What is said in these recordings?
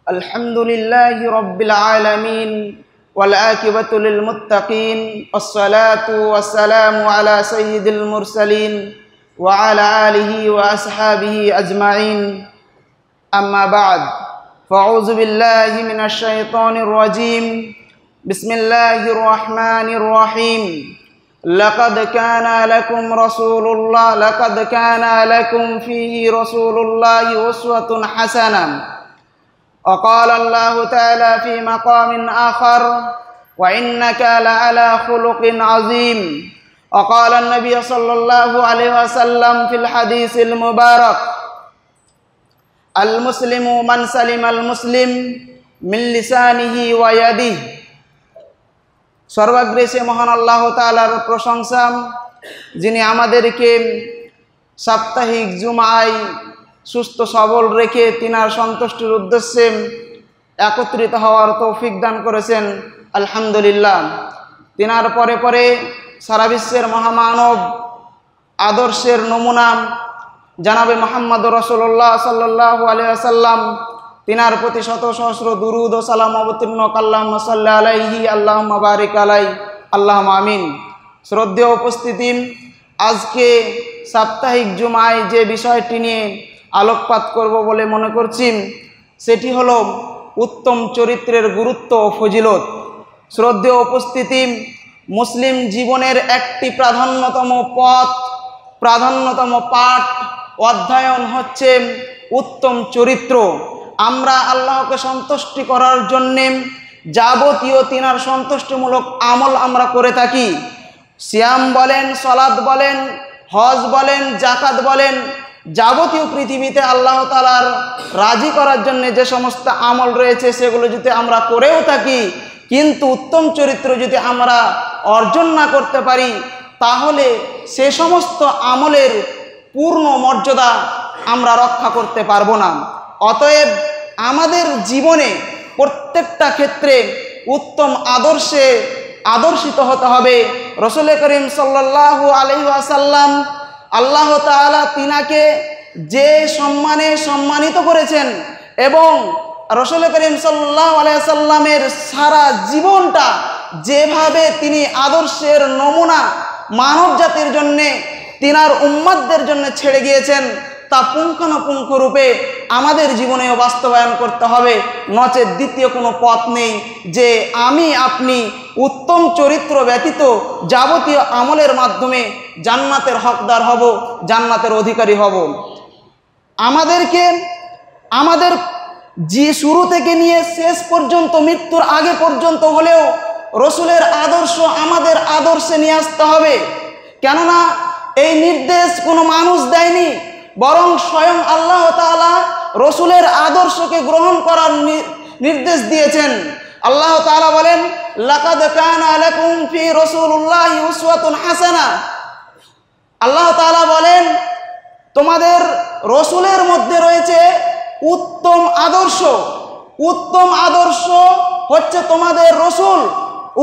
الحمد لله رب العالمين والعاقبة للمتقين والصلاة والسلام على سيد المرسلين وعلى آله وأصحابه أجمعين أما بعد فأعوذ بالله من الشيطان الرجيم بسم الله الرحمن الرحيم لقد كان لكم فيه رسول الله أسوة حسنة وقال الله تعالى في مقام آخر وإنك لعلى خلق عظيم وقال النبي صلى الله عليه وسلم في الحديث المبارك المسلم من سلم المسلم من لسانه ويده সর্বাগ্রে মহান আল্লাহ তাআলার প্রশংসা, যিনি আমাদেরকে সাপ্তাহিক জুমায় সুস্থ সবল রেখে তিনার সন্তুষ্টির উদ্দেশ্যে একত্রিত হওয়ার তৌফিক দান করেছেন। আলহামদুলিল্লাহ। তিনার পরে পরে সারা বিশ্বের মহামানব আদর্শের নমুনা জানাবে মুহাম্মদ রাসূলুল্লাহ সাল্লাল্লাহু আলাইহি ওয়াসাল্লাম, তিনার প্রতি শত সহস্র দুরুদ ও সালাম অবতীর্ণ আল্লাহুম্মা সাল্লি আলাইহি আল্লাহুম্মা বারিক আলাইহি আল্লাহুম্মা আমিন। শ্রদ্ধেয় উপস্থিতি, আজকে সাপ্তাহিক জুমায় যে বিষয়টি নিয়ে আলোকপাত করব বলে মনে করছি সেটি হলো উত্তম চরিত্রের গুরুত্ব ও ফজিলত। শ্রদ্ধেয় উপস্থিতি, মুসলিম জীবনের একটি প্রাধান্যতম পাঠ অধ্যয়ন হচ্ছে উত্তম চরিত্র। আমরা আল্লাহকে সন্তুষ্টি করার জন্যে যাবতীয় তিনার সন্তুষ্টিমূলক আমল আমরা করে থাকি। সিয়াম বলেন, সালাত বলেন, হজ বলেন, যাকাত বলেন, যাবতীয় পৃথিবীতে আল্লাহ তাআলার রাজি করার জন্য যে সমস্ত আমল রয়েছে সেগুলো যদি আমরা করেও থাকি, কিন্তু উত্তম চরিত্র যদি আমরা অর্জন না করতে পারি তাহলে সে সমস্ত আমলের পূর্ণ মর্যাদা আমরা রক্ষা করতে পারবো না। অতএব আমাদের জীবনে প্রত্যেকটা ক্ষেত্রে উত্তম আদর্শে আদর্শিত হতে হবে। রাসূল করিম সাল্লাল্লাহু আলাইহি ওয়াসাল্লাম, আল্লাহ তাআলা তিনাকে যে সম্মানে সম্মানিত করেছেন এবং রাসূল করিম সাল্লাল্লাহু আলাইহি ওয়াসাল্লামের সারা জীবনটা যেভাবে তিনি আদর্শের নমুনা মানব জাতির জন্যে তিনার উম্মতদের জন্য ছেড়ে গিয়েছেন তা পুঙ্খানুপুঙ্খ রূপে আমাদের জীবনেও বাস্তবায়ন করতে হবে। নচেৎ দ্বিতীয় কোনো পথ নেই যে আমি আপনি উত্তম চরিত্র ব্যতীত যাবতীয় আমলের মাধ্যমে জান্নাতের হকদার হব, জান্নাতের অধিকারী হব। আমাদেরকে আমাদের যে শুরু থেকে নিয়ে শেষ পর্যন্ত, মৃত্যুর আগে পর্যন্ত হলেও রসুলের আদর্শ আমাদের আদর্শে নিয়ে আসতে হবে। কেননা এই নির্দেশ কোনো মানুষ দেয়নি, বরং স্বয়ং আল্লাহ তাআলা রসুলের আদর্শকে গ্রহণ করার নির্দেশ দিয়েছেন। আল্লাহ তাআলা বলেন, লাকাদ কানা লাকুম ফি রাসূলিল্লাহি উসওয়াতুন হাসানাহ। আল্লাহ তাআলা বলেন, তোমাদের রসুলের মধ্যে রয়েছে উত্তম আদর্শ। উত্তম আদর্শ হচ্ছে তোমাদের রসুল,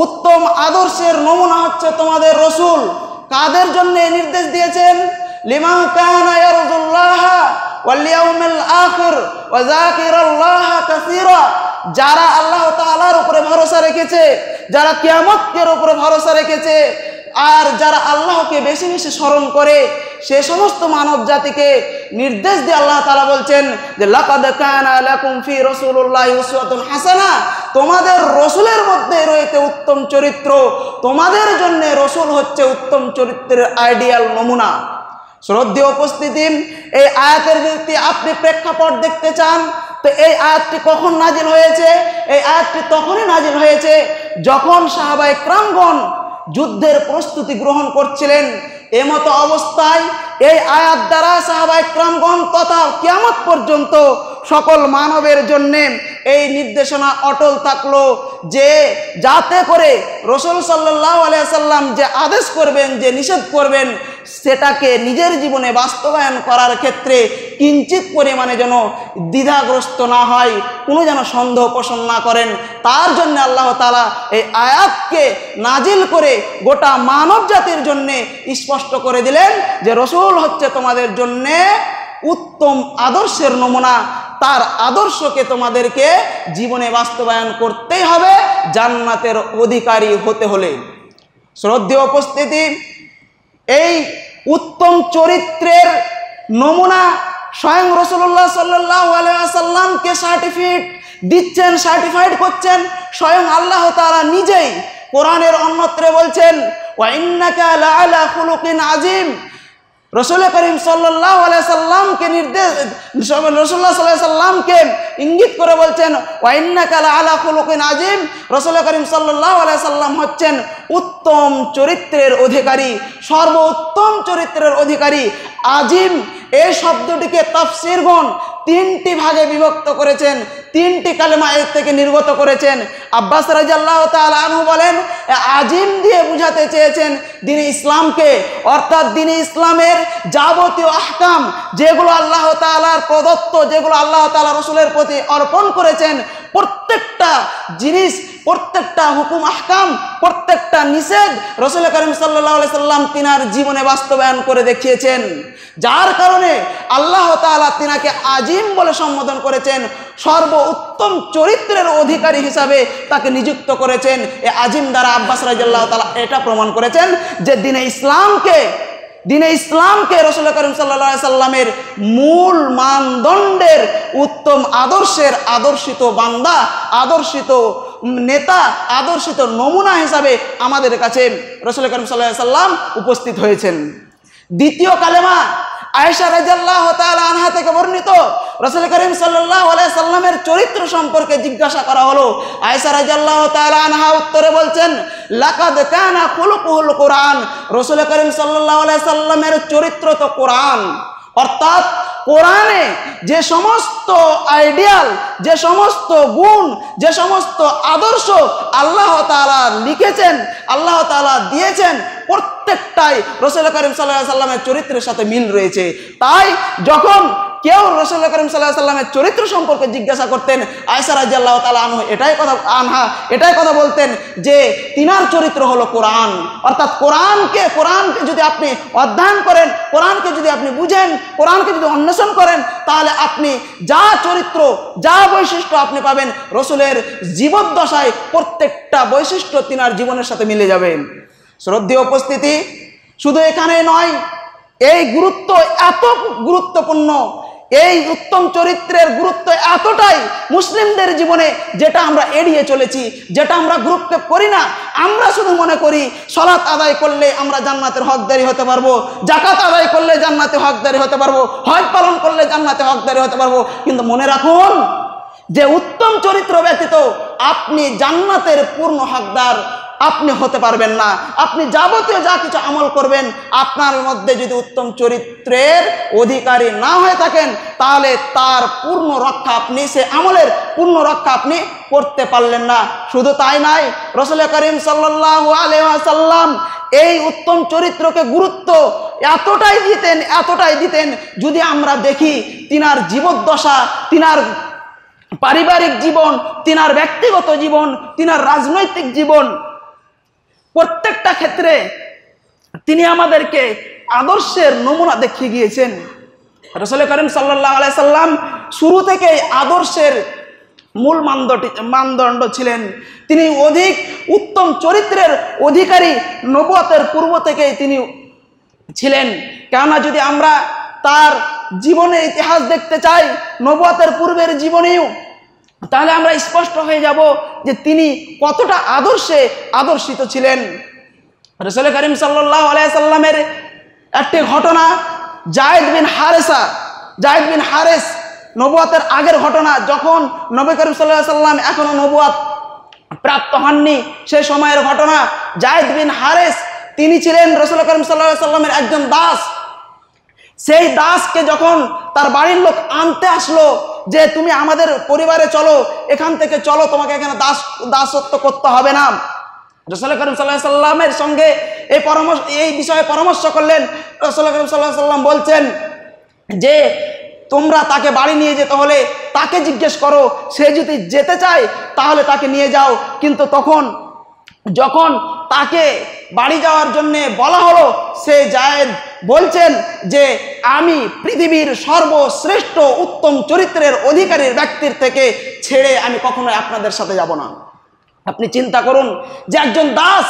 উত্তম আদর্শের নমুনা হচ্ছে তোমাদের রসুল। কাদের জন্য নির্দেশ দিয়েছেন? লিমান কানা ইয়ারজুল্লাহ ওয়াল ইয়াউমিল আখির ওয়া যাকিরাল্লাহ কাসীরা। যারা আল্লাহ তাআলার উপরে ভরসা রেখেছে, যারা কিয়ামতের উপরে ভরসা রেখেছে, আর যারা আল্লাহকে বেশি বেশি স্মরণ করে, সে সমস্ত মানব জাতিকে নির্দেশ দিয়ে আল্লাহ তাআলা বলছেন যে লাকাদ কানা লাকুম ফি রাসূলিল্লাহি উসওয়াতুন হাসানাহ। তোমাদের রসুলের মধ্যে রয়েছে উত্তম চরিত্র, তোমাদের জন্য রসুল হচ্ছে উত্তম চরিত্রের আইডিয়াল নমুনা। শ্রদ্ধেয় উপস্থিতি, এই আয়াতের যদি আপনি প্রেক্ষাপট দেখতে চান তো এই আয়াতটি কখন নাজিল হয়েছে? এই আয়াতটি তখনই নাজিল হয়েছে যখন সাহাবায়ে কেরামগণ যুদ্ধের প্রস্তুতি গ্রহণ করছিলেন। এমতো অবস্থায় এই আয়াত দ্বারা সাহাবায়ে কেরামগণ তথা কিয়ামত পর্যন্ত সকল মানবের জন্য এই নির্দেশনা অটল থাকলো যে যাতে করে রাসূল সাল্লাল্লাহু আলাইহি ওয়াসাল্লাম যে আদেশ করবেন, যে নিষেধ করবেন, সেটাকে নিজের জীবনে বাস্তবায়ন করার ক্ষেত্রে কিঞ্চিত পরিমাণে যেন দ্বিধাগ্রস্ত না হয়, কোনো যেন সন্দেহ পোষণ না করেন। তার জন্য আল্লাহ তাআলা এই আয়াতকে নাজিল করে গোটা মানব জাতির জন্য স্পষ্ট করে দিলেন যে রসুল হচ্ছে তোমাদের জন্যে উত্তম আদর্শের নমুনা। তার আদর্শকে তোমাদেরকে জীবনে বাস্তবায়ন করতেই হবে জান্নাতের অধিকারী হতে হলে। শ্রদ্ধেয় উপস্থিতি, এই উত্তম চরিত্রের নমুনা স্বয়ং রাসূলুল্লাহ সাল্লাল্লাহু আলাইহি ওয়াসাল্লামকে সার্টিফাইড করছেন স্বয়ং আল্লাহ তাআলা নিজেই। কোরআনের অন্যত্রে বলছেন, ওয়া ইন্নাকা লাআলা খুলুকিন আযীম। রাসূল করিম সাল্লাল্লাহু আলাইহি সাল্লামকে রাসূলুল্লাহ সাল্লাল্লাহু আলাইহি সাল্লামকে ইঙ্গিত করে বলছেন, ওয়া ইন্নাকা লাআলা খুলুকিন আযীম। রাসূল করিম সাল্লাল্লাহু আলাইহি সাল্লাম হচ্ছেন উত্তম চরিত্রের অধিকারী, সর্বোত্তম চরিত্রের অধিকারী। আজিম এই শব্দটিকে তাফসীরগণ তিনটি ভাগে বিভক্ত করেছেন, তিনটি কালেমা এর থেকে নির্গত করেছেন। আব্বাস রাদিয়াল্লাহু তাআলা আনহু বলেন, আজিম দিয়ে বুঝাতে চেয়েছেন দ্বীনে ইসলামকে, অর্থাৎ দ্বীনে ইসলামের যাবতীয় আহকাম যেগুলো আল্লাহ তাআলার প্রদত্ত, যেগুলো আল্লাহ তাআলা রাসূলের প্রতি অর্পণ করেছেন, প্রত্যেকটা জিনিস, প্রত্যেকটা হুকুম আহকাম, প্রত্যেকটা নিষেধ রাসূল করিম সাল্লাল্লাহু আলাইহি সাল্লাম তিনার জীবনে বাস্তবায়ন করে দেখিয়েছেন। যার কারণে আল্লাহ তাআলা তিনাকে আজিম বলে সম্বোধন করেছেন, সর্বোত্তম চরিত্রের অধিকারী হিসাবে তাকে নিযুক্ত করেছেন। এই আজিম দ্বারা আব্বাস রাদিয়াল্লাহু তাআলা এটা প্রমাণ করেছেন যে দ্বীনে ইসলামকে রাসূল করিম সাল্লাল্লাহু আলাইহি সাল্লামের মূল মানদণ্ডের উত্তম আদর্শের আদর্শিত বান্দা, আদর্শিত নেতা, আদর্শিত নমুনা হিসাবে আমাদের কাছে রাসূল করিম সাল্লাল্লাহু আলাইহি সাল্লাম উপস্থিত হয়েছেন। দ্বিতীয় কালেমা আয়েশা রাদিয়াল্লাহু তাআলা আনহা থেকে বর্ণিত, রাসূল করিম সাল্লাল্লাহু আলাইহি সাল্লামের চরিত্র সম্পর্কে জিজ্ঞাসা করা হলো। আয়েশা রাদিয়াল্লাহু তাআলা আনহা উত্তরে বলছেন, লাকাদ কানা খুলুকুল কুরআন। রাসূল করিম সাল্লাল্লাহু আলাইহি সাল্লামের চরিত্র তো কোরআন, অর্থাৎ কোরআনে যে সমস্ত আইডিয়াল, যে সমস্ত গুণ, যে সমস্ত আদর্শ আল্লাহ তাআলা লিখেছেন, আল্লাহ তাআলা দিয়েছেন, প্রত্যেকটাই রাসূল করিম সাল্লাল্লাহু আলাইহি সাল্লামের চরিত্রের সাথে মিল রয়েছে। তাই যখন কেউ রাসূল করিম সাল্লাল্লাহু আলাইহি সাল্লামের চরিত্র সম্পর্কে জিজ্ঞাসা করতেন, আয়েশা রাদিয়াল্লাহু তাআলা এটাই কথা বলতেন যে তিনার চরিত্র হলো কোরআন। অর্থাৎ কোরআনকে যদি আপনি অধ্যয়ন করেন, কোরআনকে যদি আপনি বুঝেন, কোরআনকে যদি অন্বেষণ করেন, তাহলে আপনি যা চরিত্র, যা বৈশিষ্ট্য আপনি পাবেন রাসূলের জীবদ্দশায় প্রত্যেকটা বৈশিষ্ট্য তিনার জীবনের সাথে মিলে যাবে। শ্রদ্ধেয় উপস্থিতি, শুধু এখানে নয়, এই গুরুত্ব এত গুরুত্বপূর্ণ, এই উত্তম চরিত্রের গুরুত্ব এতটাই মুসলিমদের জীবনে, যেটা আমরা এড়িয়ে চলেছি, যেটা আমরা গুরুক্ষেপ করি না। আমরা শুধু মনে করি সালাত আদায় করলে আমরা জান্নাতের হকদারি হতে পারবো, যাকাত আদায় করলে জান্নাতে হকদারি হতে পারবো, হজ পালন করলে জান্নাতে হকদারি হতে পারবো। কিন্তু মনে রাখুন যে উত্তম চরিত্র ব্যতীত আপনি জান্নাতের পূর্ণ হকদার আপনি হতে পারবেন না। আপনি যাবতীয় যা কিছু আমল করবেন, আপনার মধ্যে যদি উত্তম চরিত্রের অধিকারী না হয়ে থাকেন, তাহলে তার পূর্ণ রক্ষা আপনি, সে আমলের পূর্ণ রক্ষা আপনি করতে পারলেন না। শুধু তাই নয়, রাসূল করিম সাল্লাল্লাহু আলাইহি ওয়াসাল্লাম এই উত্তম চরিত্রকে গুরুত্ব এতটাই দিতেন, যদি আমরা দেখি তিনার জীবদ্দশা, তিনার পারিবারিক জীবন, তিনার ব্যক্তিগত জীবন, তিনার রাজনৈতিক জীবন, প্রত্যেকটা ক্ষেত্রে তিনি আমাদেরকে আদর্শের নমুনা দেখিয়ে গিয়েছেন। রাসূল করিম সাল্লাল্লাহু আলাইহি সাল্লাম শুরু থেকেই আদর্শের মূল মানদণ্ড ছিলেন। তিনি অধিক উত্তম চরিত্রের অধিকারী নবুয়তের পূর্ব থেকেই তিনি ছিলেন। কেননা যদি আমরা তার জীবনের ইতিহাস দেখতে চাই, নবুয়তের পূর্বের জীবনেও, তাহলে আমরা স্পষ্ট হয়ে যাব যে তিনি কতটা আদর্শে আদর্শিত ছিলেন। রাসূল করিম সাল্লাল্লাহু আলাইহি সাল্লামের একটি ঘটনা, যায়েদ বিন হারেস, নবুয়তের আগের ঘটনা, যখন নবী করিম সাল্লাল্লাহু আলাইহি সাল্লাম এখনো নবুয়ত প্রাপ্ত হননি, সেই সময়ের ঘটনা। যায়েদ বিন হারেস তিনি ছিলেন রাসূল করিম সাল্লাল্লাহু আলাইহি সাল্লামের একজন দাস। সেই দাসকে যখন তার বাড়ির লোক আনতে আসলো যে তুমি আমাদের পরিবারে চলো, এখান থেকে চলো, তোমাকে এখানে দাসত্ব করতে হবে না, রাসূল করিম সাল্লাল্লাহু আলাইহি সাল্লামের সঙ্গে এই বিষয়ে পরামর্শ করলেন। রাসূল করিম সাল্লাল্লাহু আলাইহি সাল্লাম বলছেন যে তোমরা তাকে বাড়ি নিয়ে যেতে হলে তাকে জিজ্ঞেস করো, সে যদি যেতে চায় তাহলে তাকে নিয়ে যাও। কিন্তু যখন তাকে বাড়ি যাওয়ার জন্য বলা হলো, সে যায়েদ বলছেন যে আমি পৃথিবীর সর্বশ্রেষ্ঠ উত্তম চরিত্রের অধিকারীর ব্যক্তির থেকে ছেড়ে আমি কখনোই আপনাদের সাথে যাব না। আপনি চিন্তা করুন যে একজন দাস,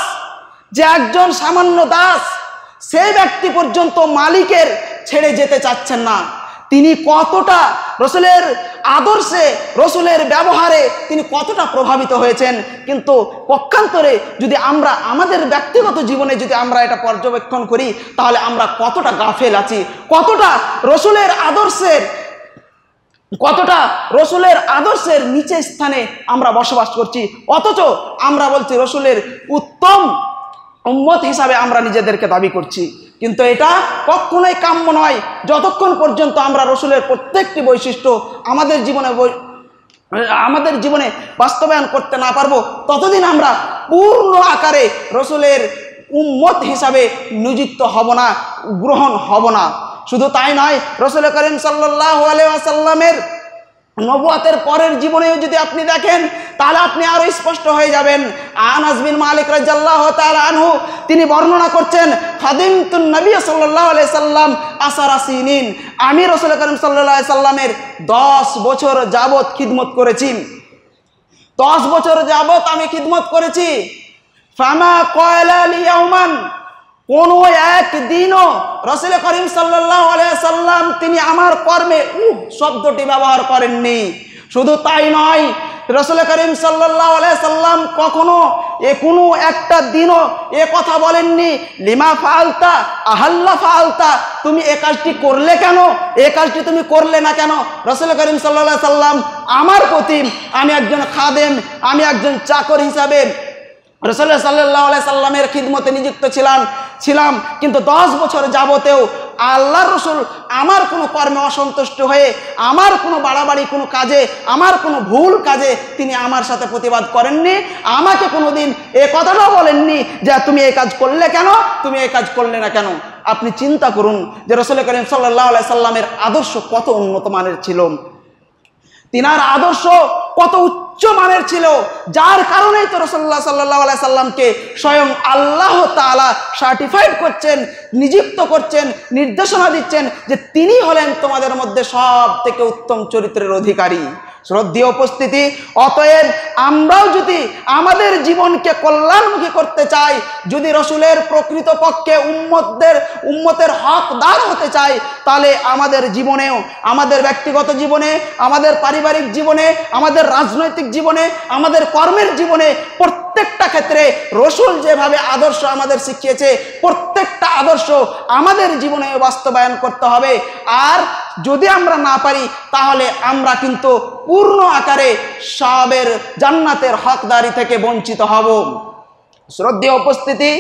যে একজন সামান্য দাস, সেই ব্যক্তি পর্যন্ত মালিকের ছেড়ে যেতে চাচ্ছেন না। তিনি কতটা রসুলের আদর্শে, রসুলের ব্যবহারে তিনি কতটা প্রভাবিত হয়েছেন। কিন্তু পক্ষান্তরে যদি আমরা আমাদের ব্যক্তিগত জীবনে যদি আমরা এটা পর্যবেক্ষণ করি, তাহলে আমরা কতটা গাফেল আছি, কতটা রসুলের আদর্শের নিচে স্থানে আমরা বসবাস করছি। অথচ আমরা বলছি রসুলের উত্তম উম্মত হিসাবে আমরা নিজেদেরকে দাবি করছি। কিন্তু এটা কখনোই কাম্য নয়। যতক্ষণ পর্যন্ত আমরা রসুলের প্রত্যেকটি বৈশিষ্ট্য আমাদের জীবনে বাস্তবায়ন করতে না পারবো, ততদিন আমরা পূর্ণ আকারে রসুলের উম্মত হিসাবে নিযুক্ত হব না, গ্রহণ হব না। শুধু তাই নয়, রসুল করিম সাল্লাল্লাহু আলাইহি ওয়াসাল্লামের নবুয়াতের পরের জীবনেও যদি আপনি দেখেন, তাহলে আপনি আরো স্পষ্ট হয়ে যাবেন। আনাস বিন মালিক রাদিয়াল্লাহু তাআলা আনহু তিনি বর্ণনা করছেন, খাদিমতুন নবী সাল্লাল্লাহু আলাইহি সাল্লাম আসারা সিনিন, আমি রাসূল করিম সাল্লাল্লাহু আলাইহি সাল্লামের 10 বছর যাবত খিদমত করেছি। 10 বছর যাবত আমি খিদমত করেছি। ফামা ক্বালা লিয়াউমান, কোনো একদিনও রাসূল করিম সাল্লাল্লাহু আলাইহি সাল্লাম তিনি আমার কর্মে শব্দটি ব্যবহার করেননি। শুধু তাই নয়, রাসূল করিম সাল্লাল্লাহু আলাইহি সাল্লাম কখনো কোনো একটা দিনও এ কথা বলেননি, লিমা ফাআলতা আহাল্লা ফাআলতা, তুমি এ কাজটি করলে কেন, এ কাজটি তুমি করলে না কেন। রাসূল করিম সাল্লাল্লাহু আলাইহি সাল্লাম আমার প্রতি, আমি একজন খাদেম, আমি একজন চাকর হিসাবে রাসূলুল্লাহ সাল্লাল্লাহু আলাইহি সাল্লামের খিদমতে নিযুক্ত ছিলাম। কিন্তু 10 বছর যাবতেও আল্লাহর রসুল আমার কোনো কর্মে অসন্তুষ্ট হয়ে, আমার কোনো বাড়াবাড়ি কোনো কাজে, আমার কোনো ভুল কাজে তিনি আমার সাথে প্রতিবাদ করেননি। আমাকে কোনোদিন এ কথাটাও বলেননি যে তুমি এই কাজ করলে কেন, তুমি এই কাজ করলে না কেন। আপনি চিন্তা করুন যে রাসূল করিম সাল্লাল্লাহু আলাইহি সাল্লামের আদর্শ কত উন্নত মানের ছিল, তিনার আদর্শ কত উচ্চ মানের ছিল, যার কারণেই তো রাসূলুল্লাহ সাল্লাল্লাহু আলাইহি সাল্লামকে স্বয়ং আল্লাহ তাআলা সার্টিফাইড করছেন, নিযুক্ত করছেন, নির্দেশনা দিচ্ছেন যে তিনি হলেন তোমাদের মধ্যে সব থেকে উত্তম চরিত্রের অধিকারী। শ্রদ্ধেয় উপস্থিতি, অতএব আমরাও যদি আমাদের জীবনকে কল্যাণমুখী করতে চাই, যদি রসুলের প্রকৃত পক্ষে উম্মতের হকদার হতে চাই, তাহলে আমাদের জীবনেও, আমাদের ব্যক্তিগত জীবনে, আমাদের পারিবারিক জীবনে, আমাদের রাজনৈতিক জীবনে, আমাদের কর্মের জীবনে, প্রত্যেকটা ক্ষেত্রে রসুল যেভাবে আদর্শ আমাদের শিখিয়েছে, প্রত্যেকটা আদর্শ আমাদের জীবনে বাস্তবায়ন করতে হবে। আর যদি আমরা না পারি, তাহলে আমরা কিন্তু পূর্ণ আকারে সবের জান্নাতের হকদারি থেকে বঞ্চিত হব। শ্রদ্ধেয় উপস্থিতি,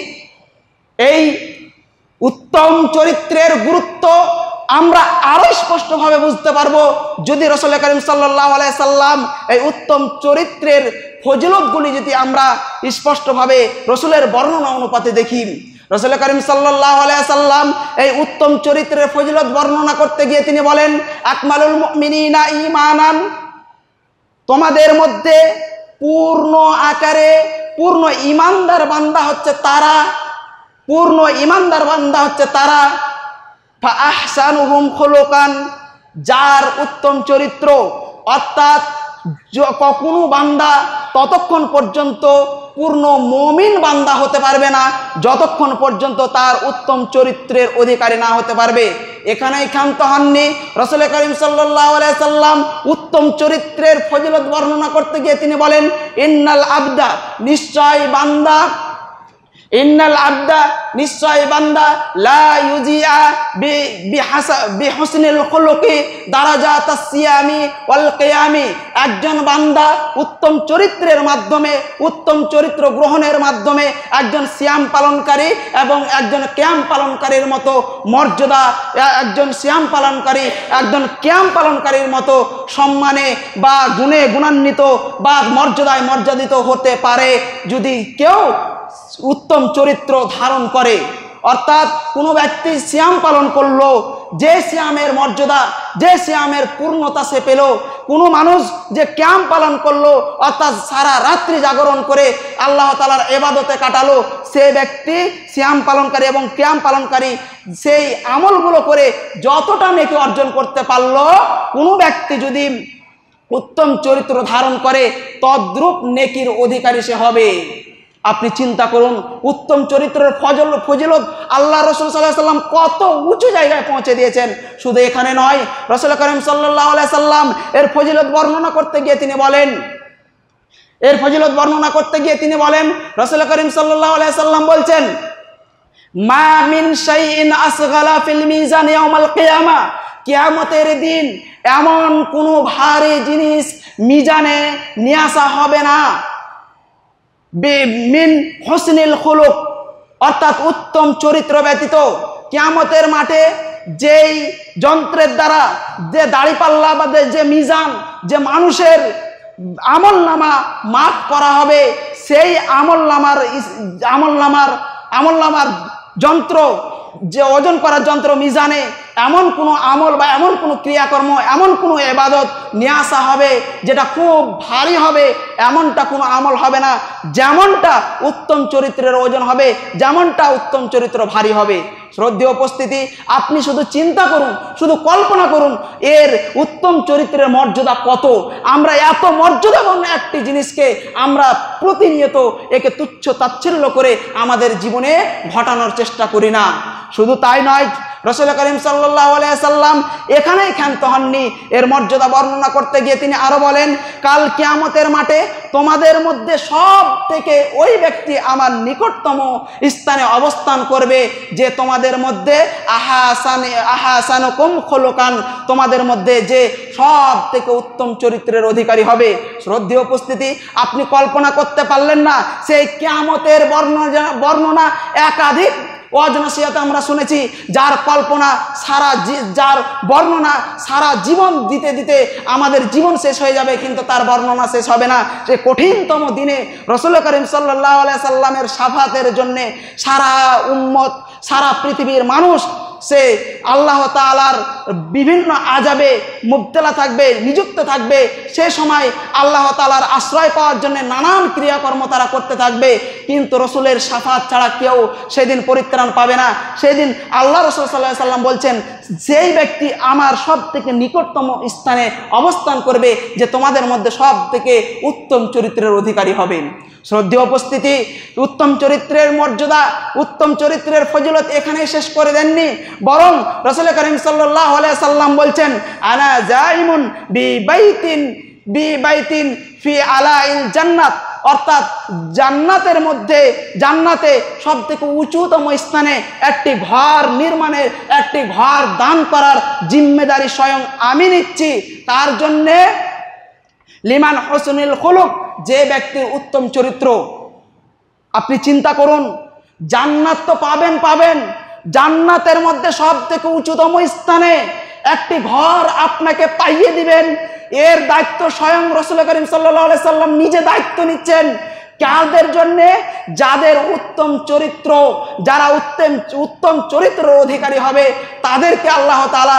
এই উত্তম চরিত্রের গুরুত্ব আমরা আরো স্পষ্টভাবে বুঝতে পারবো যদি রাসূল করিম সাল্লাল্লাহু আলাইহি সাল্লাম এই উত্তম চরিত্রের ফজিলতগুলি যদি আমরা স্পষ্টভাবে রসুলের বর্ণনা অনুপাতে দেখি। রাসূল করিম সাল্লাল্লাহু আলাইহি সাল্লাম এই উত্তম চরিত্রের ফজিলত বর্ণনা করতে গিয়ে তিনি বলেন, আকমালুল মুমিনিনা ঈমানান, তোমাদের মধ্যে পূর্ণ আকারে পূর্ণ ঈমানদার বান্দা হচ্ছে তারা, পূর্ণ ঈমানদার বান্দা হচ্ছে তারা, ফা আহসানুহুম খুলুকান, যার উত্তম চরিত্র। অর্থাৎ কোনো বান্দা ততক্ষণ পর্যন্ত পূর্ণ মুমিন বান্দা হতে পারবে না যতক্ষণ পর্যন্ত তার উত্তম চরিত্রের অধিকারী না হতে পারবে। এখানেই ক্ষান্ত হননি। রাসূল করিম সাল্লাল্লাহু আলাইহি সাল্লাম উত্তম চরিত্রের ফজিলত বর্ণনা করতে গিয়ে তিনি বলেন, ইন্নাল আবদা, নিশ্চয় বান্দা, ইন্নাল আবদা, নিশ্চয় বান্দা, লা ইউজিআ বিহুসনিল খুলুকি দারাজাতাস সিয়ামি ওয়াল কিয়ামি, একজন বান্দা উত্তম চরিত্রের মাধ্যমে, উত্তম চরিত্র গ্রহণের মাধ্যমে একজন সিয়াম পালনকারী এবং একজন কিয়াম পালনকারীর মতো মর্যাদা, একজন সিয়াম পালনকারী একজন কিয়াম পালনকারীর মতো সম্মানে বা গুণে গুণান্বিত বা মর্যাদায় মর্যাদিত হতে পারে যদি কেউ উত্তম চরিত্র ধারণ করে। অর্থাৎ কোনো ব্যক্তি সিয়াম পালন করলো, যে সিয়ামের মর্যাদা, যে সিয়ামের পূর্ণতা সে পেল। কোনো মানুষ যে ক্যাম পালন করলো, অর্থাৎ সারা রাত্রি জাগরণ করে আল্লাহ তাআলার ইবাদতে কাটালো, সে ব্যক্তি সিয়াম পালনকারী এবং ক্যাম পালনকারী সেই আমলগুলো করে যতটা নেকি অর্জন করতে পারলো, কোনো ব্যক্তি যদি উত্তম চরিত্র ধারণ করে তদ্রূপ নেকির অধিকারী সে হবে। আপনি চিন্তা করুন, উত্তম চরিত্রের ফজিলত আল্লাহ রাসূল সাল্লাল্লাহু আলাইহি সাল্লাম কত উঁচু জায়গায় পৌঁছে দিয়েছেন। শুধু এখানে নয়, রাসূল করিম সাল্লাল্লাহু আলাইহি সাল্লাম এর ফজিলত বর্ণনা করতে গিয়ে তিনি বলেন, রাসূল করিম সাল্লাল্লাহু আলাইহি সাল্লাম বলছেন, মা মিন শাইইন আসগালা ফিল মিজান ইয়াউমাল কিয়ামা, কিয়ামতের দিন এমন কোনো ভারী জিনিস মিজানে নিয়ে আসা হবে না, মিন হুসনিল খুলুক, অর্থাৎ উত্তম চরিত্র ব্যতীত। কিয়ামতের মাঠে যেই যন্ত্রের দ্বারা, যে দাড়িপাল্লা বা যে মিজান, যে মানুষের আমলনামা মাপ করা হবে, সেই আমলনামার যন্ত্র, যে ওজন করার যন্ত্র মিজানে এমন কোনো আমল বা এমন কোনো ক্রিয়াকর্ম, এমন কোনো ইবাদত নিয়ে আসা হবে যেটা খুব ভারী হবে, এমনটা কোনো আমল হবে না। যেমনটা উত্তম চরিত্রের ওজন হবে, যেমনটা উত্তম চরিত্র ভারী হবে। শ্রদ্ধেয় উপস্থিতি, আপনি শুধু চিন্তা করুন, শুধু কল্পনা করুন এর উত্তম চরিত্রের মর্যাদা কত। আমরা এত মর্যাদাপূর্ণ একটি জিনিসকে আমরা প্রতিনিয়ত একে তুচ্ছ তাচ্ছিল্য করে আমাদের জীবনে ঘটানোর চেষ্টা করি না। শুধু তাই নয়, রাসূল করিম সাল্লাল্লাহু আলাইহি সাল্লাম এখানেই ক্ষান্ত হননি, এর মর্যাদা বর্ণনা করতে গিয়ে তিনি আরো বলেন, কাল কিয়ামতের মাঠে তোমাদের মধ্যে সব থেকে ওই ব্যক্তি আমার নিকটতম স্থানে অবস্থান করবে যে তোমাদের মধ্যে আহাসানুকুম খুলুকান, তোমাদের মধ্যে যে সব থেকে উত্তম চরিত্রের অধিকারী হবে। শ্রদ্ধেয় উপস্থিতি, আপনি কল্পনা করতে পারলেন না, সেই কিয়ামতের বর্ণনা একাধিক ওয়াজ-নসিহতে আমরা শুনেছি, যার বর্ণনা সারা জীবন দিতে দিতে আমাদের জীবন শেষ হয়ে যাবে, কিন্তু তার বর্ণনা শেষ হবে না। সে কঠিনতম দিনে রাসূল করিম সাল্লাল্লাহু আলাইহি সাল্লামের শাফাতের জন্য সারা উম্মত, সারা পৃথিবীর মানুষ সে আল্লাহ তাআলার বিভিন্ন আযাবে মুবতলা থাকবে, নিযুক্ত থাকবে। সে সময় আল্লাহ তাআলার আশ্রয় পাওয়ার জন্য নানান ক্রিয়াকর্ম তারা করতে থাকবে, কিন্তু রসুলের শাফাত ছাড়া কেউ সেদিন পরিত্রাণ পাবে না। সেদিন আল্লাহ রাসূল সাল্লাল্লাহু আলাইহি সাল্লাম বলছেন, যেই ব্যক্তি আমার সব থেকে নিকটতম স্থানে অবস্থান করবে যে তোমাদের মধ্যে সব থেকে উত্তম চরিত্রের অধিকারী হবেন। শ্রদ্ধেয় উপস্থিতি, উত্তম চরিত্রের মর্যাদা, উত্তম চরিত্রের ফজিলত এখানেই শেষ করে দেননি, বরং রাসূল করিম সাল্লাল্লাহু আলাইহি সাল্লাম বলছেন, আনা জাইমুন বিবাইতিন ফি আলাইল জান্নাত, অর্থাৎ জান্নাতে সব থেকে উঁচুতম স্থানে একটি ঘর নির্মাণের, একটি ঘর দান করার জিম্মেদারি স্বয়ং আমি নিচ্ছি। তার জন্যে লিমান হুসনুল খুলুক, যে ব্যক্তির উত্তম চরিত্র। আপনি চিন্তা করুন, জান্নাত তো পাবেন, জান্নাতের মধ্যে সব থেকে উঁচুতম স্থানে একটি ঘর আপনাকে পাইয়ে দিবেন, এর দায়িত্ব স্বয়ং রাসূল করিম সাল্লাল্লাহু আলাইহি সাল্লাম নিজে দায়িত্ব নিচ্ছেন। কাদের জন্যে? যাদের উত্তম চরিত্র, যারা উত্তম চরিত্রের অধিকারী হবে তাদেরকে আল্লাহ তাআলা,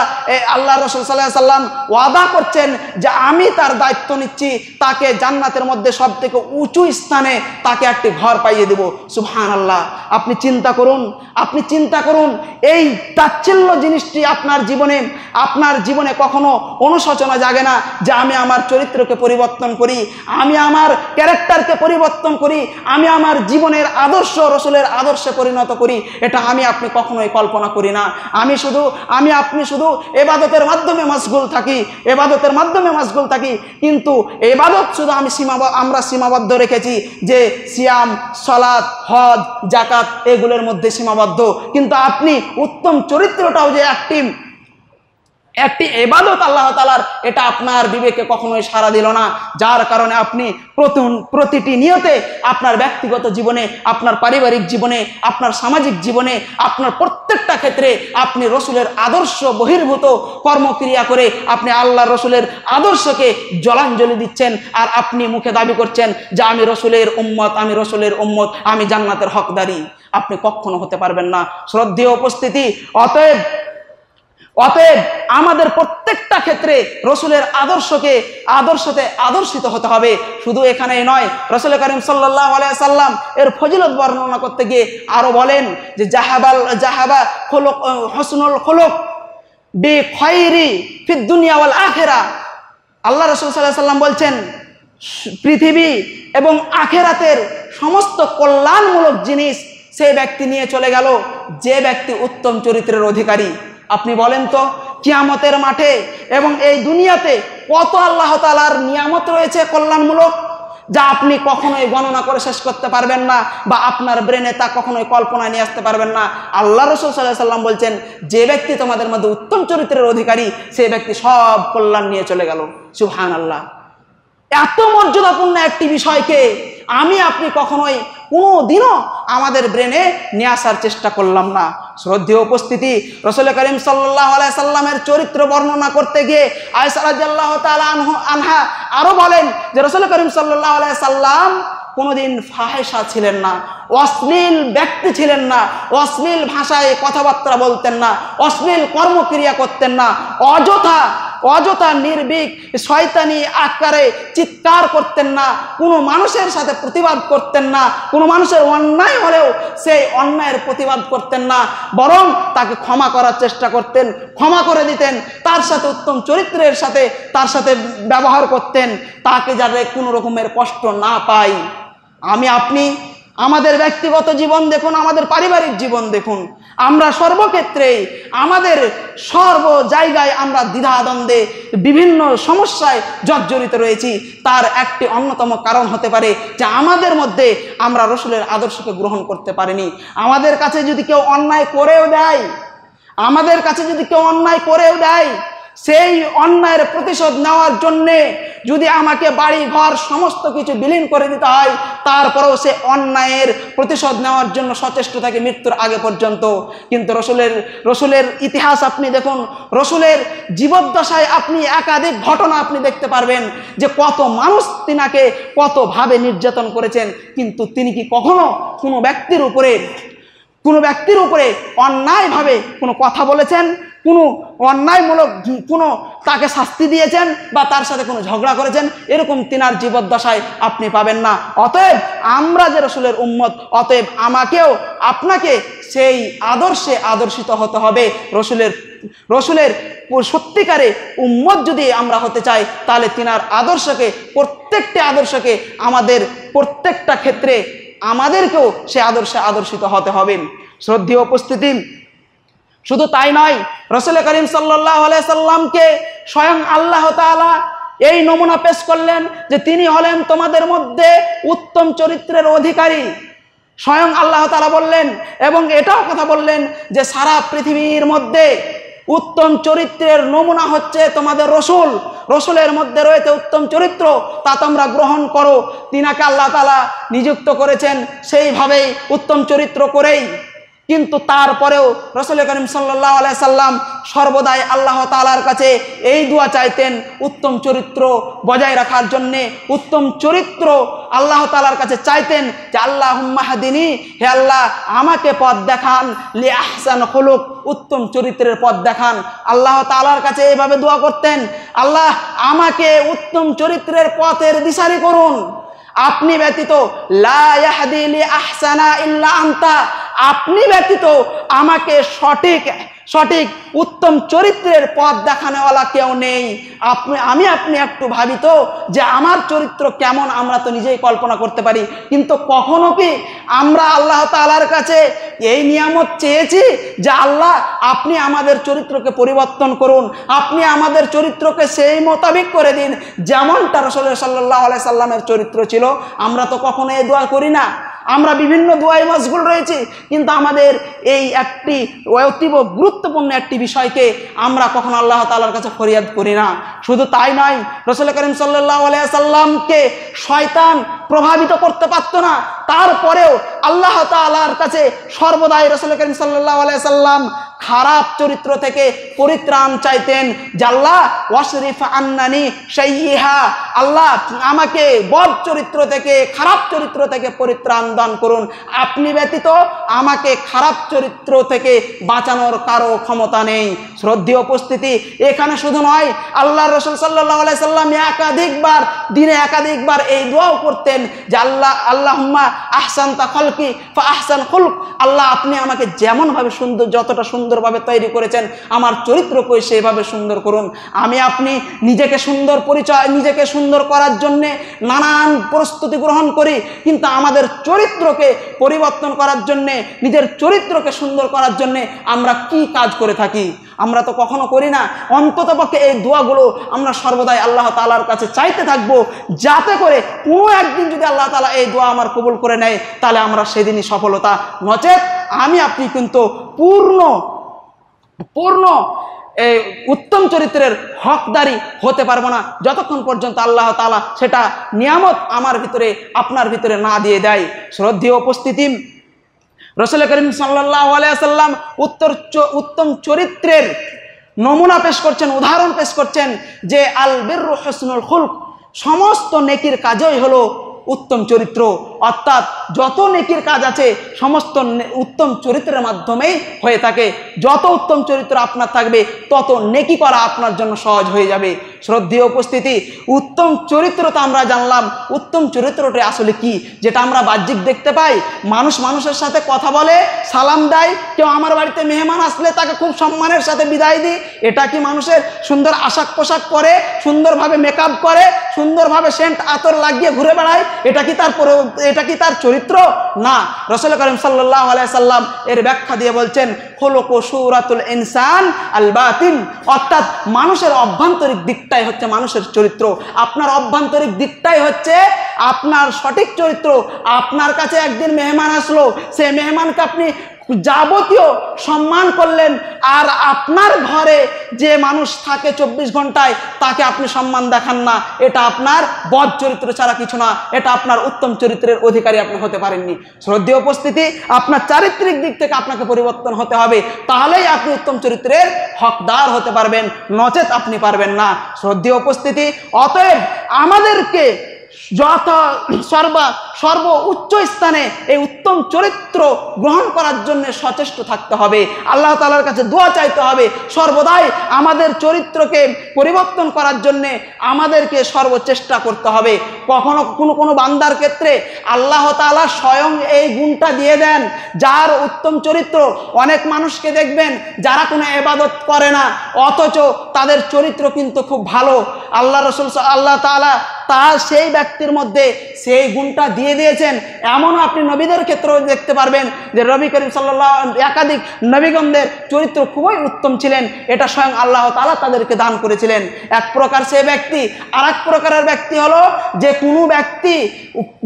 আল্লাহ রাসূল সাল্লাল্লাহু আলাইহি সাল্লাম ওয়াদা করছেন যে আমি তার দায়িত্ব নিচ্ছি, তাকে জান্নাতের মধ্যে সব থেকে উঁচু স্থানে তাকে একটি ঘর পাইয়ে দেব। সুবহানাল্লাহ। আপনি চিন্তা করুন এই তাচ্ছিল্য জিনিসটি আপনার জীবনে কখনো অনুশোচনা জাগে না যে আমি আমার চরিত্রকে পরিবর্তন করি, আমি আমার ক্যারেক্টারকে পরিবর্তন করি, আমি আমার জীবনের আদর্শ রসুলের আদর্শে পরিণত করি। এটা আমি কখনোই কল্পনা করি না। আমি আপনি শুধু ইবাদতের মাধ্যমে মাশগুল থাকি, কিন্তু ইবাদত শুধু আমরা সীমাবদ্ধ রেখেছি যে সিয়াম, সালাত, হজ, যাকাত এগুলোর মধ্যে সীমাবদ্ধ, কিন্তু আপনি উত্তম চরিত্রটাও যে একটি ইবাদত আল্লাহ তাআলার, এটা আপনার বিবেকে কখনোই সাড়া দিল না, যার কারণে আপনি প্রতিটি নিয়তে আপনার ব্যক্তিগত জীবনে, আপনার পারিবারিক জীবনে, আপনার সামাজিক জীবনে, আপনার প্রত্যেকটা ক্ষেত্রে আপনি রসুলের আদর্শ বহির্ভূত কর্মক্রিয়া করে আপনি আল্লাহ রসুলের আদর্শকে জলাঞ্জলি দিচ্ছেন, আর আপনি মুখে দাবি করছেন যে আমি রসুলের উম্মত, আমি রসুলের উম্মত, আমি জান্নাতের হকদারি। আপনি কখনো হতে পারবেন না। শ্রদ্ধেয় উপস্থিতি, অতএব আমাদের প্রত্যেকটা ক্ষেত্রে রসুলের আদর্শতে আদর্শিত হতে হবে। শুধু এখানেই নয়, রসুল করিম সাল্লাল্লাহু আলাইহি সাল্লাম এর ফজিলত বর্ণনা করতে গিয়ে আরো বলেন যে জাহাবা খুলুক হুসনুল খুলুক বিখাইরি ফিদ দুনিয়া ওয়াল আখিরা। আল্লাহ রাসূল সাল্লাল্লাহু আলাইহি সাল্লাম বলছেন, পৃথিবী এবং আখিরাতের সমস্ত কল্যাণমূলক জিনিস সেই ব্যক্তি নিয়ে চলে গেল যে ব্যক্তি উত্তম চরিত্রের অধিকারী। আপনি বলেন তো, কিয়ামতের মাঠে এবং এই দুনিয়াতে কত আল্লাহ তাআলার নিয়ামত রয়েছে কল্যাণমূলক, যা আপনি কখনোই গণনা করে শেষ করতে পারবেন না, বা আপনার ব্রেনে তা কখনোই কল্পনায় নিয়ে আসতে পারবেন না। আল্লাহ রাসূল সাল্লাল্লাহু আলাইহি সাল্লাম বলছেন, যে ব্যক্তি তোমাদের মধ্যে উত্তম চরিত্রের অধিকারী, সেই ব্যক্তি সব কল্যাণ নিয়ে চলে গেল। সুবহানাল্লাহ। এত মর্যাদাপূর্ণ একটি বিষয়কে আমি আপনি কখনোই কোনোদিনও আমাদের ব্রেনে নিয়ে আসার চেষ্টা করলাম না। শ্রদ্ধেয় উপস্থিতি, রাসূল করিম সাল্লাল্লাহু আলাইহি সাল্লামের চরিত্র বর্ণনা করতে গিয়ে আয়েশা রাদিয়াল্লাহু তাআলা আনহা আরো বলেন যে রাসূল করিম সাল্লাল্লাহু আলাইহি সাল্লাম কোনোদিন ফাহেসা ছিলেন না, অশ্লীল ব্যক্তি ছিলেন না, অশ্লীল ভাষায় কথাবার্তা বলতেন না, অশ্লীল কর্মক্রিয়া করতেন না, অযথা নির্ভীক শয়তানি আকারে চিৎকার করতেন না, কোনো মানুষের সাথে প্রতিবাদ করতেন না, কোনো মানুষের অন্যায় হলেও সেই অন্যায়ের প্রতিবাদ করতেন না, বরং তাকে ক্ষমা করার চেষ্টা করতেন, ক্ষমা করে দিতেন, তার সাথে উত্তম চরিত্রের সাথে তার সাথে ব্যবহার করতেন, তাকে যাতে কোনো রকমের কষ্ট না পায়। আমি আপনি আমাদের ব্যক্তিগত জীবন দেখুন, আমাদের পারিবারিক জীবন দেখুন, আমরা সর্বক্ষেত্রেই আমাদের সর্ব জায়গায় আমরা দ্বিধাদ্বন্দ্বে বিভিন্ন সমস্যায় জর্জরিত রয়েছি। তার একটি অন্যতম কারণ হতে পারে যে আমাদের মধ্যে আমরা রসুলের আদর্শকে গ্রহণ করতে পারিনি। আমাদের কাছে যদি কেউ অন্যায় করেও দেয়, সেই অন্যায়ের প্রতিশোধ নেওয়ার জন্যে যদি আমাকে বাড়ি ঘর সমস্ত কিছু বিলীন করে দিতে হয়, তারপরেও সে অন্যায়ের প্রতিশোধ নেওয়ার জন্য সচেষ্ট থাকে মৃত্যুর আগে পর্যন্ত। কিন্তু রসুলের ইতিহাস আপনি দেখুন, রসুলের জীবদ্দশায় আপনি একাধিক ঘটনা আপনি দেখতে পারবেন যে কত মানুষ তিনাকে কতভাবে নির্যাতন করেছেন, কিন্তু তিনি কি কখনো কোনো ব্যক্তির উপরে অন্যায়ভাবে কোনো কথা বলেছেন, কোনো অন্যায়মূলক কোনো তাকে শাস্তি দিয়েছেন বা তার সাথে কোনো ঝগড়া করেছেন? এরকম তিনার জীবদ্দশায় আপনি পাবেন না। অতএব আমরা যে রসুলের উম্মত, অতএব আমাকেও আপনাকে সেই আদর্শে আদর্শিত হতে হবে। রসুলের সত্যিকারে উম্মত যদি আমরা হতে চাই, তাহলে তিনার প্রত্যেকটি আদর্শকে আমাদের প্রত্যেকটা ক্ষেত্রে আমাদেরকেও সে আদর্শে আদর্শিত হতে হবে। শ্রদ্ধেয় উপস্থিতি, শুধু তাই নয়, রাসূল করিম সাল্লাল্লাহু আলাইহি সাল্লামকে স্বয়ং আল্লাহ তাআলা এই নমুনা পেশ করলেন যে তিনি হলেন তোমাদের মধ্যে উত্তম চরিত্রের অধিকারী। স্বয়ং আল্লাহ তাআলা বললেন, এবং এটাও কথা বললেন যে সারা পৃথিবীর মধ্যে উত্তম চরিত্রের নমুনা হচ্ছে তোমাদের রসুলের মধ্যে রয়েছে উত্তম চরিত্র, তা তোমরা গ্রহণ করো। তিনাকে আল্লাহ তাআলা নিযুক্ত করেছেন সেইভাবেই উত্তম চরিত্র করেই। কিন্তু তারপরেও রাসূল করিম সাল্লাল্লাহু আলাইহি সাল্লাম সর্বদাই আল্লাহ তাআলার কাছে এই দোয়া চাইতেন উত্তম চরিত্র বজায় রাখার জন্যে। উত্তম চরিত্র আল্লাহ তাআলার কাছে চাইতেন যে আল্লাহুম্মা হাদিনি, হে আল্লাহ আমাকে পথ দেখান, লি আহসান খুলুক, উত্তম চরিত্রের পথ দেখান। আল্লাহ তাআলার কাছে এইভাবে দোয়া করতেন, আল্লাহ আমাকে উত্তম চরিত্রের পথের দিশারি করুন। আপনি ব্যতীত লা ইয়াহদি লি আহসানা ইল্লা আনতা, আপনি ব্যতীত আমাকে সঠিক উত্তম চরিত্রের পথ দেখানোওয়ালা কেউ নেই। আপনি একটু ভাবিত যে আমার চরিত্র কেমন, আমরা তো নিজেই কল্পনা করতে পারি, কিন্তু কখনো কি আমরা আল্লাহ তাআলার কাছে এই নিয়ামত চেয়েছি যে আল্লাহ আপনি আমাদের চরিত্রকে পরিবর্তন করুন, আপনি আমাদের চরিত্রকে সেই মোতাবেক করে দিন যেমনটা রাসূল সাল্লাল্লাহু আলাইহি সাল্লামের চরিত্র ছিল? আমরা তো কখনো এই দোয়া করি না। আমরা বিভিন্ন দোয়ায় মশগুল রয়েছি, কিন্তু আমাদের এই একটি অতীব গুরুত্বপূর্ণ একটি বিষয়কে আমরা কখনো আল্লাহ তাআলার কাছে ফরিয়াদ করি না। শুধু তাই নয়, রাসূল করিম সাল্লাল্লাহু আলাইহি সাল্লামকে শয়তান প্রভাবিত করতে পারত না, তারপরেও আল্লাহ তাআলার কাছে সর্বদাই রাসূল করিম সাল্লাল্লাহু আলাইহি সাল্লাম খারাপ চরিত্র থেকে পরিত্রাণ চাইতেন যে আল্লাহ ওয়াশরিফ আন্নানি শাইয়্যিহা, আল্লাহ আমাকে বদ চরিত্র থেকে, খারাপ চরিত্র থেকে পরিত্রাণ দান করুন, আপনি ব্যতীত আমাকে খারাপ চরিত্র থেকে বাঁচানোর কারো ক্ষমতা নেই। শ্রদ্ধেয় উপস্থিতি, এখানে শুধু নয়, আল্লাহ রাসূল সাল্লাল্লাহু আলাইহি সাল্লাম একাধিকবার, দিনে একাধিকবার এই দোয়াও করতেন যে আল্লাহুম্মা আহসানতা খালকি ফা আহসান খুলক, আল্লাহ আপনি আমাকে যেমনভাবে সুন্দর, যতটা সুন্দরভাবে তৈরি করেছেন আমার চরিত্রকে সেভাবে সুন্দর করুন। আপনি নিজেকে সুন্দর পরিচয়, নিজেকে সুন্দর করার জন্যে নানান প্রস্তুতি গ্রহণ করি, কিন্তু আমাদের চরিত্রকে পরিবর্তন করার জন্যে, নিজের চরিত্রকে সুন্দর করার জন্যে আমরা কি কাজ করে থাকি? আমরা তো কখনো করি না। অন্ততপক্ষে এই দোয়াগুলো আমরা সর্বদাই আল্লাহ তাআলার কাছে চাইতে থাকবো, যাতে করে কোনো একদিন যদি আল্লাহ তাআলা এই দোয়া আমার কবুল করে নেয়, তাহলে আমরা সেদিনই সফলতা, নচেত আপনি কিন্তু পূর্ণ উত্তম চরিত্রের হকদারি হতে পারবো না, যতক্ষণ পর্যন্ত আল্লাহ তাআলা সেটা নিয়ামত আমার ভিতরে, আপনার ভিতরে না দিয়ে দেয়। শ্রদ্ধেয় উপস্থিতি, রাসূল করিম সাল্লাল্লাহু আলাইহি সাল্লাম উত্তম চরিত্রের নমুনা পেশ করছেন, উদাহরণ পেশ করছেন যে আল বিররু হুসনুল খুলক, সমস্ত নেকির কাজই হলো উত্তম চরিত্র। অর্থাৎ যত নেকির কাজ আছে সমস্ত উত্তম চরিত্রের মাধ্যমেই হয়ে থাকে। যত উত্তম চরিত্র আপনার থাকবে, তত নেকি করা আপনার জন্য সহজ হয়ে যাবে। শ্রদ্ধেয় উপস্থিতি, উত্তম চরিত্র তো আমরা জানলাম, উত্তম চরিত্রটা আসলে কি? যেটা আমরা বাহ্যিক দেখতে পাই, মানুষের সাথে কথা বলে, সালাম দেয়, কেউ আমার বাড়িতে মেহমান আসলে তাকে খুব সম্মানের সাথে বিদায় দিই, এটা কি মানুষের সুন্দর আশাক পোশাক পরে, সুন্দরভাবে মেকআপ করে, সুন্দরভাবে সেন্ট আতর লাগিয়ে ঘুরে বেড়ায়, এটা কি তার চরিত্র? না। রাসূল করিম সাল্লাল্লাহু আলাইহি সাল্লাম এর ব্যাখ্যা দিয়ে বলছেন খুলুকু সূরাতুল ইনসান আল বাতিন, অর্থাৎ মানুষের অভ্যন্তরিক দিকটাই হচ্ছে মানুষের চরিত্র। আপনার অভ্যন্তরিক দিকটাই হচ্ছে আপনার সঠিক চরিত্র। আপনার কাছে একদিন মেহমান আসলো, সেই মেহমানকে আপনি যাবতীয় সম্মান করলেন, আর আপনার ঘরে যে মানুষ থাকে 24 ঘন্টায় তাকে আপনি সম্মান দেখান না, এটা আপনার বদ চরিত্র ছাড়া কিছু না, এটা আপনার উত্তম চরিত্রের অধিকারী আপনি হতে পারেননি। শ্রদ্ধেয় উপস্থিতি, আপনার চারিত্রিক দিক থেকে আপনাকে পরিবর্তন হতে হবে, তাহলেই আপনি উত্তম চরিত্রের হকদার হতে পারবেন, নচেত আপনি পারবেন না। শ্রদ্ধেয় উপস্থিতি, অতএব আমাদেরকে সর্ব উচ্চ স্থানে এই উত্তম চরিত্র গ্রহণ করার জন্য সচেষ্ট থাকতে হবে, আল্লাহ তাআলার কাছে দোয়া চাইতে হবে, সর্বদাই আমাদের চরিত্রকে পরিবর্তন করার জন্যে আমাদেরকে সর্বচেষ্টা করতে হবে। কখনো কোনো বান্দার ক্ষেত্রে আল্লাহ তাআলা স্বয়ং এই গুণটা দিয়ে দেন, যার উত্তম চরিত্র। অনেক মানুষকে দেখবেন যারা কোনো ইবাদত করে না, অথচ তাদের চরিত্র কিন্তু খুব ভালো। আল্লাহ তাআলা তার সেই ব্যক্তির মধ্যে সেই গুণটা দিয়ে দিয়েছেন। এমনও আপনি নবীদের ক্ষেত্রেও দেখতে পারবেন যে নবী করিম সাল্লাল্লাহু একাধিক নবীগণদের চরিত্র খুবই উত্তম ছিলেন, এটা স্বয়ং আল্লাহ তাআলা তাদেরকে দান করেছিলেন। এক প্রকার সে ব্যক্তি। আর এক প্রকারের ব্যক্তি হলো যে কোনো ব্যক্তি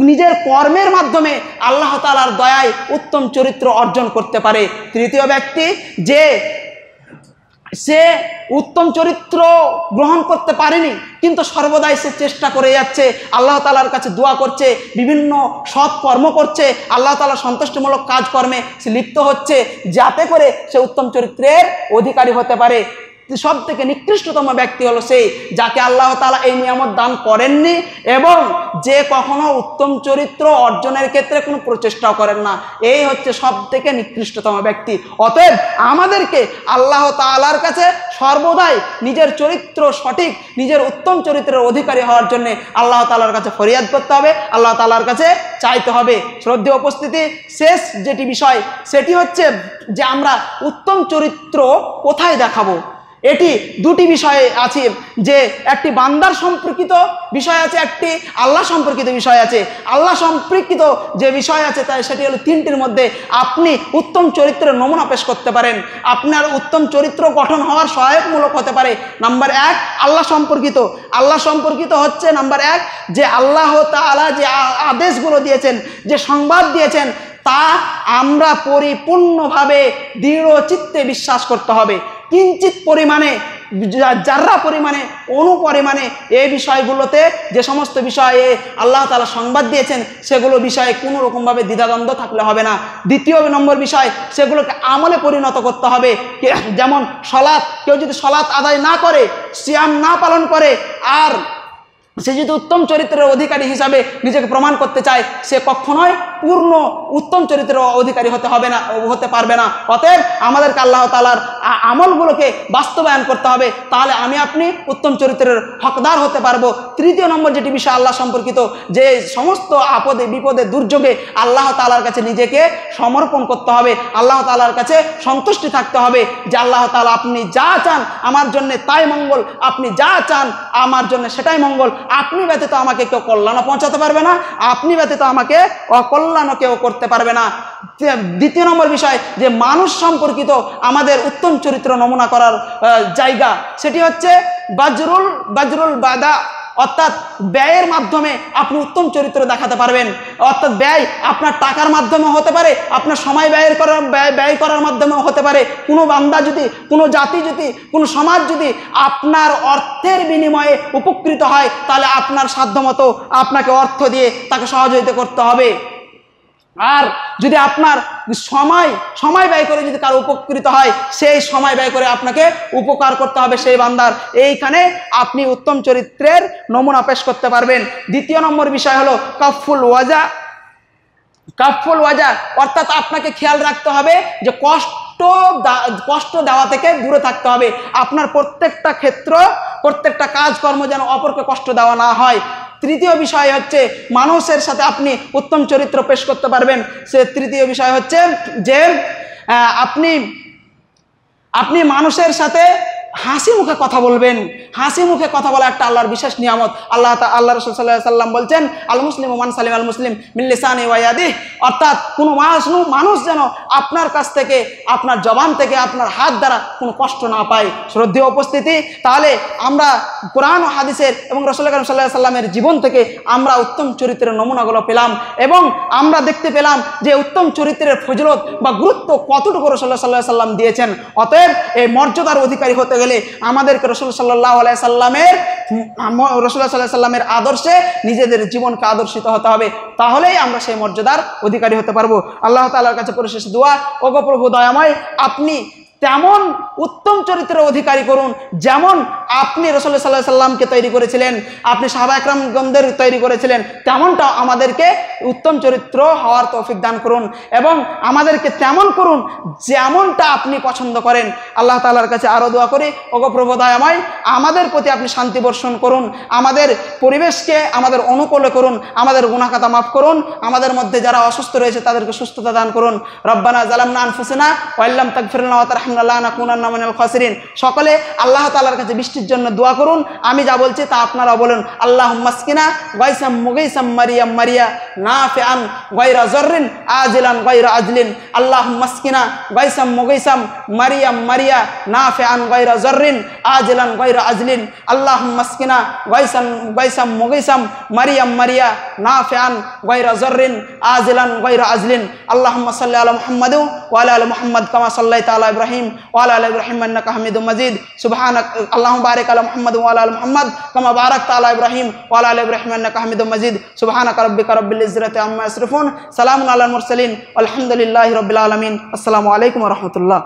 নিজের কর্মের মাধ্যমে আল্লাহ তাআলার দয়ায় উত্তম চরিত্র অর্জন করতে পারে। তৃতীয় ব্যক্তি, যে সে উত্তম চরিত্র গ্রহণ করতে পারেনি, কিন্তু সর্বদাই সে চেষ্টা করে যাচ্ছে, আল্লাহ তাআলার কাছে দোয়া করছে, বিভিন্ন সৎ কর্ম করছে, আল্লাহ তাআলার সন্তুষ্টিমূলক কাজকর্মে সে লিপ্ত হচ্ছে, যাতে করে সে উত্তম চরিত্রের অধিকারী হতে পারে। সব থেকে নিকৃষ্টতম ব্যক্তি হলো সেই যাকে আল্লাহ তাআলা এই নিয়ামত দান করেননি এবং যে কখনো উত্তম চরিত্র অর্জনের ক্ষেত্রে কোনো প্রচেষ্টাও করেন না। এই হচ্ছে সব থেকে নিকৃষ্টতম ব্যক্তি। অতএব আমাদেরকে আল্লাহ তাআলার কাছে সর্বদাই নিজের চরিত্র সঠিক, নিজের উত্তম চরিত্রের অধিকারী হওয়ার জন্য আল্লাহ তাআলার কাছে ফরিয়াদ করতে হবে, আল্লাহ তাআলার কাছে চাইতে হবে। শ্রদ্ধেয় উপস্থিতি, শেষ যেটি বিষয় সেটি হচ্ছে যে আমরা উত্তম চরিত্র কোথায় দেখাবো। এটি দুটি বিষয় আছে, যে একটি বান্দার সম্পর্কিত বিষয় আছে, একটি আল্লাহ সম্পর্কিত বিষয় আছে। আল্লাহ সম্পর্কিত যে বিষয় আছে তাই সেটি হলো তিনটির মধ্যে আপনি উত্তম চরিত্রের নমুনা পেশ করতে পারেন। আপনার উত্তম চরিত্র গঠন হওয়ার সহায়কমূলক হতে পারে। নাম্বার এক, আল্লাহ সম্পর্কিত। আল্লাহ সম্পর্কিত হচ্ছে নাম্বার এক, যে আল্লাহ তাআলা যে আদেশগুলো দিয়েছেন, যে সংবাদ দিয়েছেন, তা আমরা পরিপূর্ণভাবে দৃঢ় চিত্তে বিশ্বাস করতে হবে। কিঞ্চিত পরিমাণে, যারা পরিমাণে, অনুপরিমাণে এই বিষয়গুলোতে যে সমস্ত বিষয়ে আল্লাহ তাআলা সংবাদ দিয়েছেন সেগুলো বিষয়ে কোনো রকমভাবে দ্বিধাদ্বন্দ্ব থাকলে হবে না। দ্বিতীয় নম্বর বিষয়, সেগুলোকে আমলে পরিণত করতে হবে। যেমন সলাৎ, কেউ যদি সলাৎ আদায় না করে, সিয়াম না পালন করে, আর সে যদি উত্তম চরিত্রের অধিকারী হিসাবে নিজেকে প্রমাণ করতে চায়, সে কখনোই পূর্ণ উত্তম চরিত্রের অধিকারী হতে পারবে না। অতএব আমাদেরকে আল্লাহ তাআলার আমলগুলোকে বাস্তবায়ন করতে হবে, তাহলে আমি আপনি উত্তম চরিত্রের হকদার হতে পারবো। তৃতীয় নম্বর যেটি বিষয় আল্লাহ সম্পর্কিত, যে সমস্ত আপদে বিপদে দুর্যোগে আল্লাহ তাআলার কাছে নিজেকে সমর্পণ করতে হবে, আল্লাহ তাআলার কাছে সন্তুষ্টি থাকতে হবে, যে আল্লাহ তাআলা আপনি যা চান আমার জন্য তাই মঙ্গল, আপনি যা চান আমার জন্য সেটাই মঙ্গল। আপনি ব্যতীত আমাকে কেউ কল্যাণও পৌঁছাতে পারবে না, আপনি ব্যতীত আমাকে অকল্যাণও কেউ করতে পারবে না। দ্বিতীয় নম্বর বিষয়, যে মানুষ সম্পর্কিত আমাদের উত্তম চরিত্র নমুনা করার জায়গা, সেটি হচ্ছে বাজরুল বাদা, অর্থাৎ ব্যয়ের মাধ্যমে আপনি উত্তম চরিত্র দেখাতে পারবেন। অর্থাৎ ব্যয় আপনার টাকার মাধ্যমে হতে পারে, আপনার সময় ব্যয় করার মাধ্যমেও হতে পারে। কোনো বান্দা যদি, কোনো জাতি যদি, কোনো সমাজ যদি আপনার অর্থের বিনিময়ে উপকৃত হয়, তাহলে আপনার সাধ্যমতো আপনাকে অর্থ দিয়ে তাকে সহযোগিতা করতে হবে। আর যদি আপনার সময় ব্যয় করে যদি কারো উপকৃত হয়, সেই সময় ব্যয় করে আপনাকে উপকার করতে হবে সেই বান্দার। এইখানে আপনি উত্তম চরিত্রের নমুনা পেশ করতে পারবেন। দ্বিতীয় নম্বর বিষয় হলো কাফুল ওয়াজা, অর্থাৎ আপনাকে খেয়াল রাখতে হবে যে কষ্ট দেওয়া থেকে দূরে থাকতে হবে। আপনার প্রত্যেকটা ক্ষেত্র, প্রত্যেকটা কাজকর্ম যেন অপরকে কষ্ট দেওয়া না হয়। তৃতীয় বিষয় হচ্ছে মানুষের সাথে আপনি উত্তম চরিত্র পেশ করতে পারবেন। সে তৃতীয় বিষয় হচ্ছে যে আপনি মানুষের সাথে হাসি মুখে কথা বলবেন। হাসি মুখে কথা বলা একটা আল্লাহর বিশেষ নিয়ামত। আল্লাহ রাসূল সাল্লাল্লাহু আলাইহি সাল্লাম বলছেন, আল মুসলিমু মান সালিম আল মুসলিম মিন লিসানি ওয়া ইয়াদিহি, অর্থাৎ কোনো মানুষ যেন আপনার কাছ থেকে, আপনার জবান থেকে, আপনার হাত দ্বারা কোনো কষ্ট না পায়। শ্রদ্ধেয় উপস্থিতি, তাহলে আমরা কোরআন ও হাদিসের এবং রাসূল কারীম সাল্লাল্লাহু আলাইহি সাল্লামের জীবন থেকে আমরা উত্তম চরিত্রের নমুনাগুলো পেলাম, এবং আমরা দেখতে পেলাম যে উত্তম চরিত্রের ফজিলত বা গুরুত্ব কতটুকু রাসূল সাল্লাল্লাহু আলাইহি সাল্লাম দিয়েছেন। অতএব এই মর্যাদার অধিকারী হতে গেলে আমাদেরকে রাসূল সাল্লাল্লাহু আলাইহি সাল্লামের আদর্শে নিজেদের জীবনকে আদর্শিত হতে হবে, তাহলেই আমরা সেই মর্যাদার অধিকারী হতে পারবো। আল্লাহ তাআলার কাছে পরিশেষ দোয়া, ওগো প্রভু দয়াময়, আপনি তেমন উত্তম চরিত্রের অধিকারী করুন যেমন আপনি রাসূলুল্লাহ সাল্লাল্লাহু আলাইহি সাল্লামকে তৈরি করেছিলেন, আপনি সাহাবা একরামগণদের তৈরি করেছিলেন, তেমনটা আমাদেরকে উত্তম চরিত্র হওয়ার তৌফিক দান করুন, এবং আমাদেরকে তেমন করুন যেমনটা আপনি পছন্দ করেন। আল্লাহ তাআলার কাছে আরও দোয়া করি, ওগো প্রভু দয়াময়, আমাদের প্রতি আপনি শান্তি বর্ষণ করুন, আমাদের পরিবেশকে আমাদের অনুকূলে করুন, আমাদের গুনাহ খাতা মাফ করুন, আমাদের মধ্যে যারা অসুস্থ রয়েছে তাদেরকে সুস্থতা দান করুন। রব্বানা জালামনা আনফুসানা ওয়া ইল্লাম তাগফির লানা ওয়া তারহামনা লানাকুনান্না মিনাল খাসিরিন। সকলে আল্লাহ তাআলার কাছে বৃষ্টির জন্য দোয়া করুন। আমি যা বলছি তা আপনারা বলুন। আল্লাহুম্মা আসকিনা গায়সাম মুগাইসাম মারিয়াম মারিয়া নাফিআন গায়রা যাররিন আজিলান গায়রা আজলিন। আল্লাহুম্মা আসকিনা গায়সাম মুগাইসাম মারিয়াম মারিয়া নাফিআন গায়রা যাররিন আজিলান গায়রা আজলিন। আল্লাহুম্মা আসকিনা গায়সাম মুগাইসাম মারিয়াম মারিয়া নাফিআন গায়রা যাররিন আজিলান গায়রা আজলিন। আল্লাহুম্মা সাল্লি আলা মুহাম্মাদ ওয়া আলা আলি মুহাম্মাদ কামা সাল্লাইতা আলা ইব্রাহিম ওয়া আলা আলি ইব্রাহিম ইন্নাকা হামিদুম মাজিদ। সুবহানাক আল্লাহুম্মা বারিক আলা মুহাম্মাদ ওয়া আলা আলি মুহাম্মাদ কামা বারাকতা আলা ইব্রাহিম ওয়া আলা আলি ইব্রাহিম ইন্নাকা হামিদুম মাজিদ। সুবহানাকা রাব্বিকা রাব্বিল ইজ্জাতি আম্মা ইয়াসিফুন, সালামুন আলাল মুরসালিন, আলহামদুলিল্লাহি রাব্বিল আলামিন। আসসালামু আলাইকুম ওয়া রাহমাতুল্লাহ।